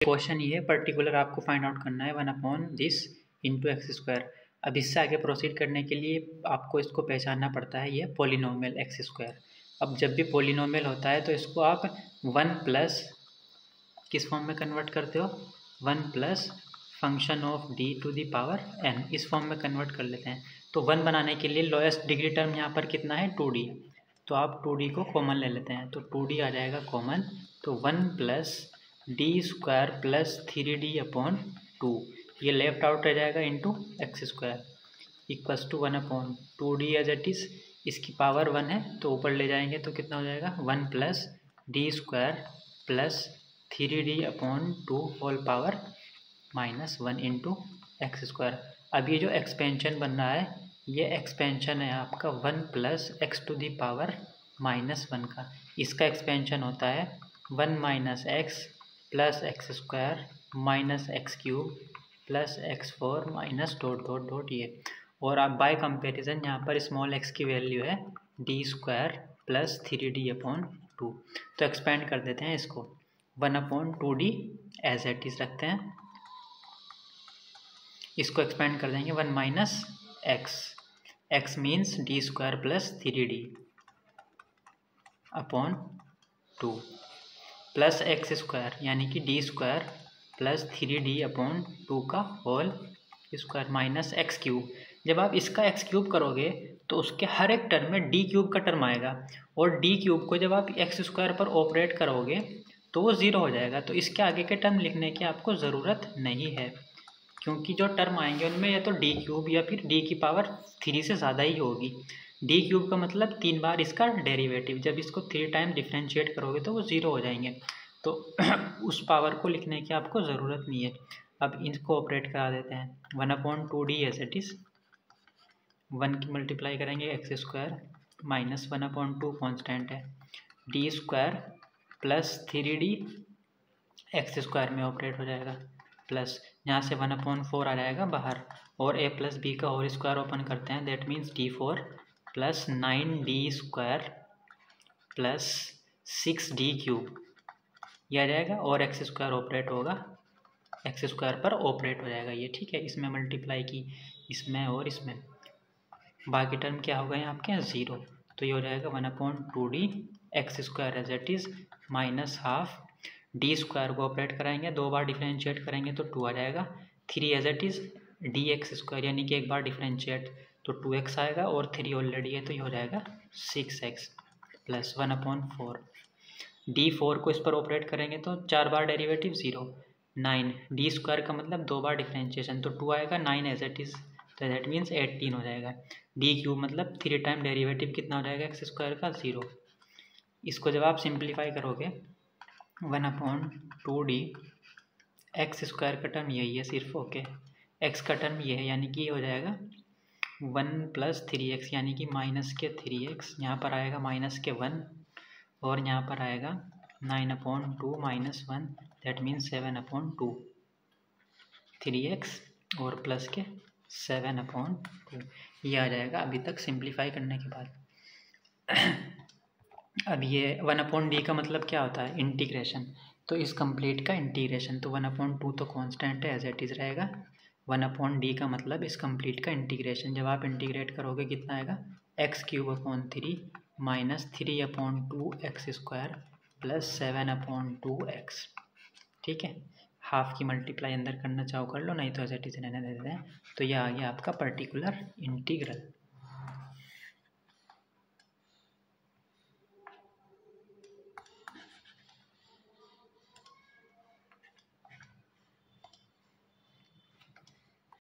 Question ये particular आपको find out करना है 1/this इंटू एक्स स्क्वायर। अब इससे आगे प्रोसीड करने के लिए आपको इसको पहचानना पड़ता है, ये पॉलिनोमियल एक्स स्क्वायर। अब जब भी पॉलिनोमियल होता है तो इसको आप 1 प्लस किस फॉर्म में कन्वर्ट करते हो, 1 plus function of D to the power n, इस फॉर्म में कन्वर्ट कर लेते हैं। तो 1 बनाने के लिए लोएस्ट डिग्री टर्म यहाँ पर कितना है, 2d। तो आप 2d को कॉमन ले लेते हैं, तो 2d आ जाएगा कॉमन। तो 1 plus D square plus 3d upon 2, ये लेफ्ट आउट रह जाएगा into X square equals to 1/2d as it is. इसकी पावर 1 है तो ऊपर ले जाएंगे तो कितना हो जाएगा, 1 plus D square plus 3d upon 2 whole power -1 into X square. अब ये जो एक्सपेंशन बन रहा है, ये एक्सपेंशन है आपका 1 plus X to the power -1 का। इसका एक्सपेंशन होता है 1 minus X plus X square minus X cube plus x4 minus dot dot dot ये। और आप बाय कंपेरिजन यहाँ पर स्मॉल x की वैल्यू है D square plus 3d upon 2। तो एक्सपेंड कर देते हैं इसको, 1/2d एज इट इज रखते हैं, इसको एक्सपेंड कर देंगे 1 minus X, X means D square plus 3d upon 2 plus X square यानी कि D square plus 3d upon 2 का whole square minus X cube. जब आप इसका एक्स क्यूब करोगे तो उसके हर एक टर्म में डी क्यूब का टर्म आएगा, और डी क्यूब को जब आप एक्स स्क्वायर पर ऑपरेट करोगे तो वो 0 हो जाएगा। तो इसके आगे के टर्म लिखने की आपको ज़रूरत नहीं है, क्योंकि जो टर्म आएंगे उनमें या तो डी क्यूब या फिर डी की पावर 3 से ज़्यादा ही होगी। डी क्यूब का मतलब 3 बार इसका डेरिवेटिव, जब इसको 3 टाइम डिफ्रेंशिएट करोगे तो वो 0 हो जाएंगे। तो उस पावर को लिखने की आपको ज़रूरत नहीं है। अब इनको ऑपरेट करा देते हैं, 1/2d एज इट इज़, 1 की मल्टीप्लाई करेंगे एक्स स्क्वायर माइनस 1/2 कॉन्स्टेंट है, D square plus 3d x square में ऑपरेट हो जाएगा, प्लस यहाँ से 1/4 आ जाएगा बाहर, और a प्लस बी का होल स्क्वायर ओपन करते हैं, that means d4 plus 9d square plus 6d cube, यह आ जाएगा, और एक्स स्क्वायर ऑपरेट होगा, एक्स स्क्वायर पर ऑपरेट हो जाएगा ये, ठीक है। इसमें मल्टीप्लाई की, इसमें और इसमें, बाकी टर्म क्या हो गए हैं आपके यहाँ 0। तो ये हो जाएगा 1/2d X square as it is minus half D square को ऑपरेट कराएंगे, 2 बार डिफ्रेंशिएट करेंगे तो 2 आ जाएगा, 3 as it is D X square यानी कि एक बार डिफ्रेंशिएट तो 2x आएगा, और 3 ऑलरेडी है तो ये हो जाएगा 6x प्लस 1/4। d4 को इस पर ऑपरेट करेंगे तो 4 बार डेरिवेटिव 0, 9 डी स्क्वायर का मतलब 2 बार डिफ्रेंशिएशन तो 2 आएगा, 9 एज इट इज़ तो दैट मीन्स 18 हो जाएगा। डी क्यूब मतलब 3 टाइम डेरिवेटिव कितना हो जाएगा एक्स स्क्वायर का, 0। इसको जब आप सिंप्लीफाई करोगे 1/2d एक्स स्क्वायर का टर्म यही है सिर्फ, ओके, एक्स का टर्म ये है यानी कि ये हो जाएगा 1 प्लस 3x यानी कि माइनस के 3x, यहाँ पर आएगा माइनस के 1, और यहाँ पर आएगा 9/2 माइनस 1 दैट मीन्स 7/2, 3x और प्लस के 7/2, ये आ जाएगा अभी तक सिंप्लीफाई करने के बाद। अब ये 1/d का मतलब क्या होता है, इंटीग्रेशन, तो इस कंप्लीट का इंटीग्रेशन, तो 1/2 तो कांस्टेंट है एज इट इज़ रहेगा, 1/d का मतलब इस कंप्लीट का इंटीग्रेशन, जब आप इंटीग्रेट करोगे कितना आएगा, x³ minus 3/2 x square plus 7/2x, ठीक है। हाफ की मल्टीप्लाई अंदर करना चाहो कर लो, नहीं तो एज इट इज़ रहने देते हैं। तो यह आ गया आपका पर्टिकुलर इंटीग्रल।